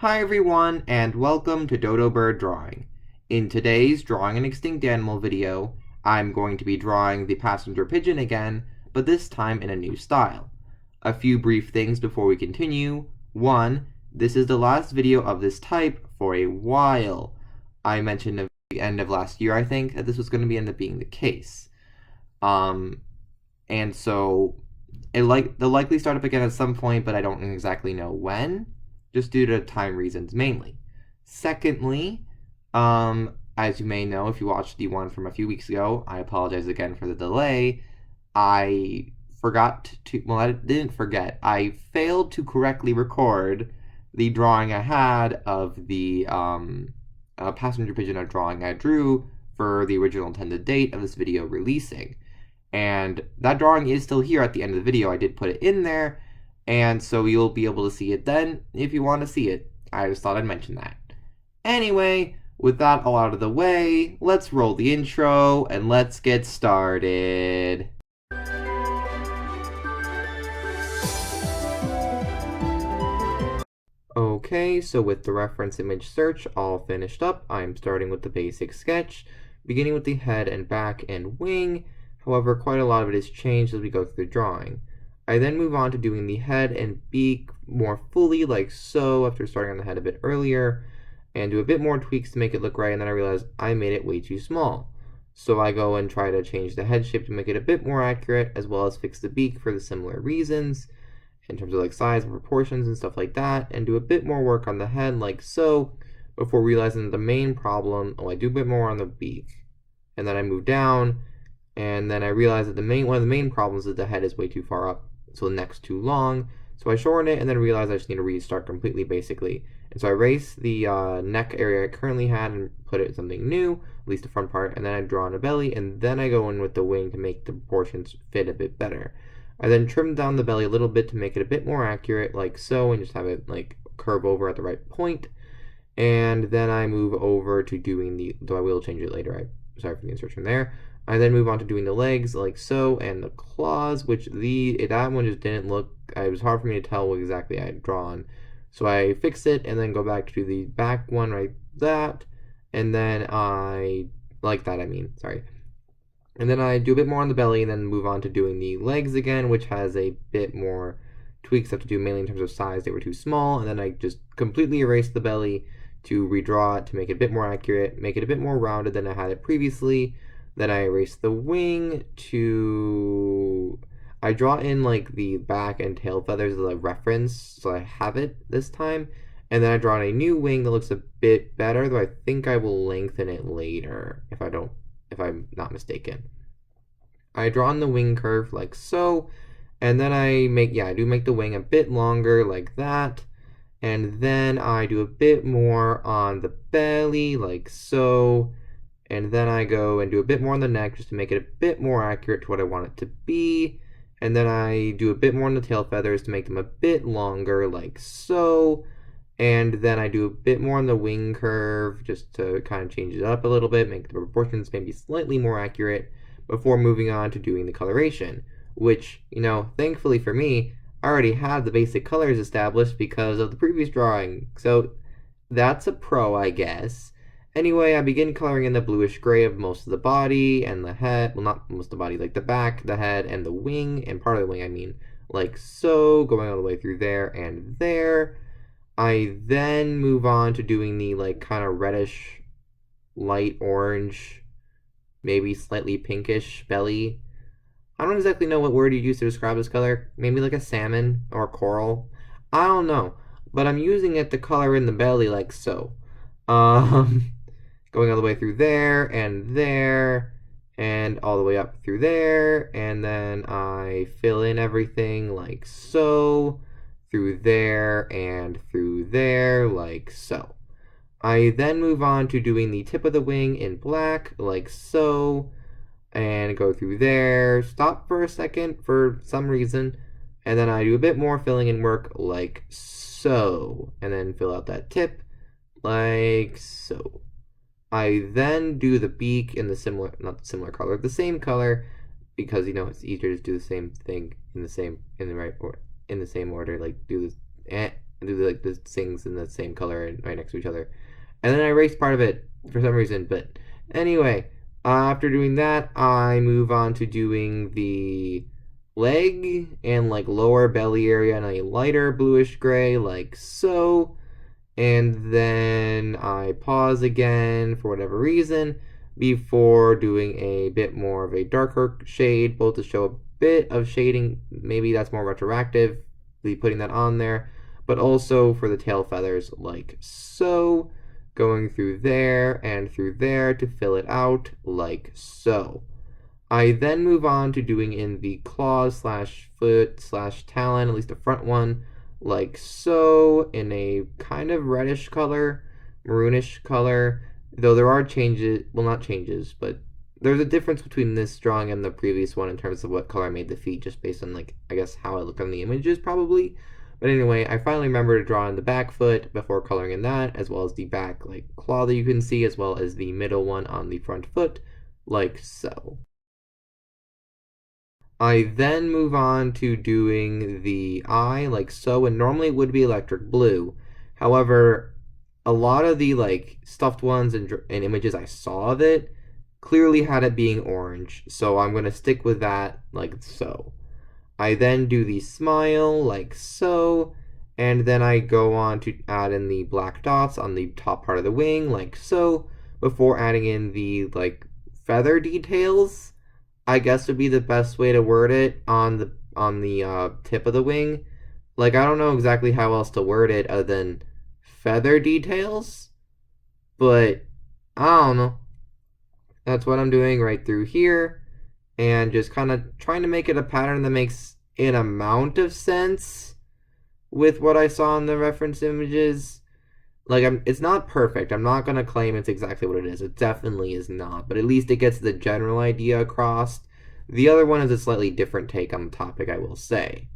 Hi everyone, and welcome to Dodo Bird Drawing. In today's Drawing an Extinct Animal video, I'm going to be drawing the passenger pigeon again, but this time in a new style. A few brief things before we continue. 1. This is the last video of this type for a while. I mentioned at the end of last year, I think, that this was going to end up being the case. And so they'll likely start up again at some point, but I don't exactly know when, just due to time reasons mainly. Secondly, as you may know if you watched the one from a few weeks ago, I apologize again for the delay. I didn't forget. I failed to correctly record the drawing I had of the passenger pigeon drawing I drew for the original intended date of this video releasing. And that drawing is still here at the end of the video. I did put it in there, and so you'll be able to see it then if you want to see it. I just thought I'd mention that. Anyway, with that all out of the way, let's roll the intro and let's get started. Okay, so with the reference image search all finished up, I'm starting with the basic sketch, beginning with the head and back and wing. However, quite a lot of it is changed as we go through the drawing. I then move on to doing the head and beak more fully, like so, after starting on the head a bit earlier, and do a bit more tweaks to make it look right, and then I realize I made it way too small. So I go and try to change the head shape to make it a bit more accurate, as well as fix the beak for the similar reasons, in terms of like size and proportions and stuff like that, and do a bit more work on the head, like so, before realizing the main problem, I do a bit more on the beak. And then I move down, and then I realize that one of the main problems is the head is way too far up, so the neck's too long. So I shorten it and then realize I just need to restart completely, basically. And so I erase the neck area I currently had and put it in something new, at least the front part, and then I draw on a belly, and then I go in with the wing to make the proportions fit a bit better. I then trim down the belly a little bit to make it a bit more accurate, like so, and just have it like curve over at the right point. And then I move over to doing though I will change it later, sorry for the insertion there. I then move on to doing the legs like so, and the claws, which that one just didn't look, it was hard for me to tell what exactly I had drawn. So I fix it and then go back to the back one like that, and then and then I do a bit more on the belly and then move on to doing the legs again, which has a bit more tweaks I have to do, mainly in terms of size. They were too small, and then I just completely erase the belly to redraw it to make it a bit more accurate, make it a bit more rounded than I had it previously. Then I erase the wing I draw in like the back and tail feathers as a reference, so I have it this time. And then I draw in a new wing that looks a bit better, though I think I will lengthen it later if I'm not mistaken. I draw in the wing curve like so, and then I do make the wing a bit longer like that. And then I do a bit more on the belly like so. And then I go and do a bit more on the neck just to make it a bit more accurate to what I want it to be. And then I do a bit more on the tail feathers to make them a bit longer, like so. And then I do a bit more on the wing curve just to kind of change it up a little bit, make the proportions maybe slightly more accurate before moving on to doing the coloration, which, thankfully for me, I already have the basic colors established because of the previous drawing. So that's a pro, I guess. Anyway, I begin coloring in the bluish gray of most of the body and the head. Well, not most of the body, like the back, the head, and the wing, and part of the wing, I mean, like so, going all the way through there and there. I then move on to doing the like kind of reddish, light orange, maybe slightly pinkish belly. I don't exactly know what word you use to describe this color. Maybe like a salmon or coral. I don't know, but I'm using it to color in the belly like so. Going all the way through there, and all the way up through there, and then I fill in everything like so, through there, and through there, like so. I then move on to doing the tip of the wing in black, like so, and go through there, stop for a second for some reason, and then I do a bit more filling in work, like so, and then fill out that tip, like so. I then do the beak in the same color, because it's easier to do the same thing in the same order. Like do this, do like the things in the same color and right next to each other. And then I erased part of it for some reason. But anyway, after doing that, I move on to doing the leg and like lower belly area in a lighter bluish gray, like so. And then I pause again for whatever reason before doing a bit more of a darker shade, both to show a bit of shading. Maybe that's more retroactive, putting that on there, but also for the tail feathers, like so, going through there and through there to fill it out, like so. I then move on to doing in the claws slash foot slash talon, at least the front one, like so, in a kind of reddish color, maroonish color, though there are changes, well, not changes, but there's a difference between this drawing and the previous one in terms of what color I made the feet, just based on, like, I guess how I look on the images, probably. But anyway, I finally remember to draw in the back foot before coloring in that, as well as the back, like, claw that you can see, as well as the middle one on the front foot, like so. I then move on to doing the eye like so, and normally it would be electric blue. However, a lot of the like stuffed ones and images I saw of it clearly had it being orange, so I'm going to stick with that like so. I then do the smile like so, and then I go on to add in the black dots on the top part of the wing like so, before adding in the like feather details, I guess would be the best way to word it on the tip of the wing. Like I don't know exactly how else to word it other than feather details, but I don't know. That's what I'm doing right through here, and just kind of trying to make it a pattern that makes an amount of sense with what I saw in the reference images. Like it's not perfect. I'm not gonna claim it's exactly what it is. It definitely is not, but at least it gets the general idea across. The other one is a slightly different take on the topic, I will say.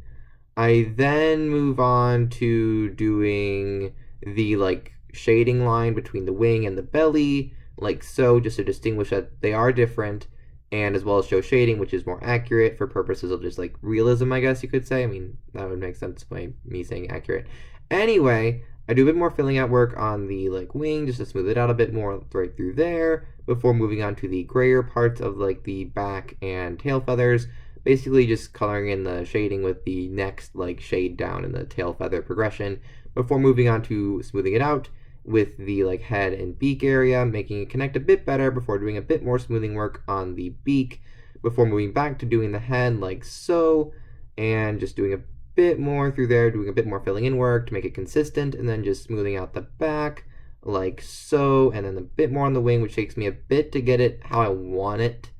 I then move on to doing the like shading line between the wing and the belly, like so, just to distinguish that they are different, and as well as show shading, which is more accurate for purposes of just like realism, I guess you could say. I mean, that would make sense by me saying accurate. Anyway, I do a bit more filling out work on the like wing just to smooth it out a bit more right through there before moving on to the grayer parts of like the back and tail feathers. Basically just coloring in the shading with the next like shade down in the tail feather progression before moving on to smoothing it out with the like head and beak area, making it connect a bit better before doing a bit more smoothing work on the beak before moving back to doing the head like so, and just doing a bit more through there, doing a bit more filling in work to make it consistent, and then just smoothing out the back like so, and then a bit more on the wing, which takes me a bit to get it how I want it,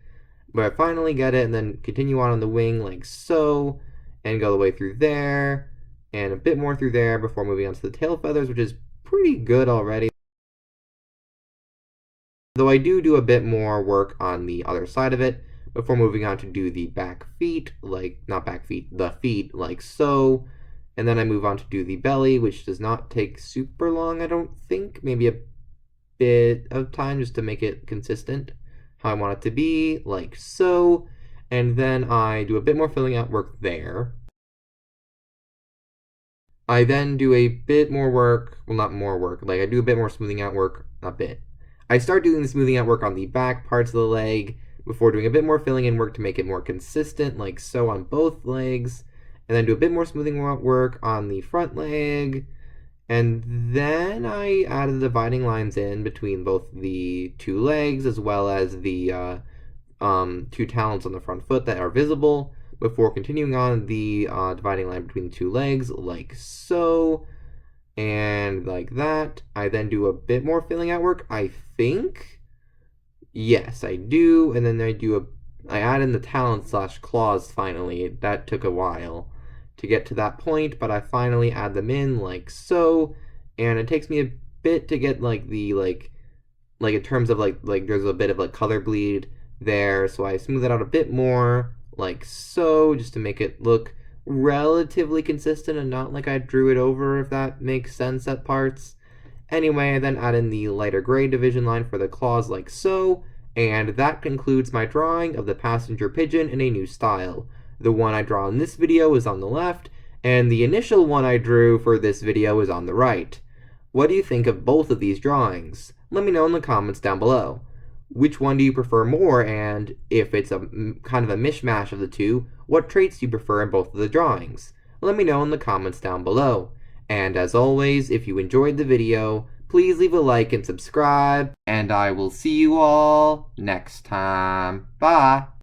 but I finally get it, and then continue on the wing like so, and go the way through there, and a bit more through there before moving on to the tail feathers, which is pretty good already. Though I do a bit more work on the other side of it before moving on to do the back feet, like, not back feet, the feet, like so. And then I move on to do the belly, which does not take super long, I don't think. Maybe a bit of time just to make it consistent how I want it to be, like so. And then I do a bit more filling out work there. I then do a bit more work, well, not more work, like I do a bit more smoothing out work, a bit. I start doing the smoothing out work on the back parts of the leg before doing a bit more filling in work to make it more consistent, like so on both legs, and then do a bit more smoothing out work on the front leg, and then I added the dividing lines in between both the two legs as well as the two talons on the front foot that are visible before continuing on the dividing line between the two legs, like so, and like that. I then do a bit more filling out work, I think. Yes, I do, and then I add in the talons slash claws finally. That took a while to get to that point, but I finally add them in like so, and it takes me a bit to get like the like in terms of like there's a bit of like color bleed there, so I smooth it out a bit more like so, just to make it look relatively consistent and not like I drew it over, if that makes sense at parts. Anyway, I then add in the lighter gray division line for the claws like so, and that concludes my drawing of the passenger pigeon in a new style. The one I draw in this video is on the left, and the initial one I drew for this video is on the right. What do you think of both of these drawings? Let me know in the comments down below. Which one do you prefer more, and if it's a kind of a mishmash of the two, what traits do you prefer in both of the drawings? Let me know in the comments down below. And as always, if you enjoyed the video, please leave a like and subscribe, and I will see you all next time. Bye!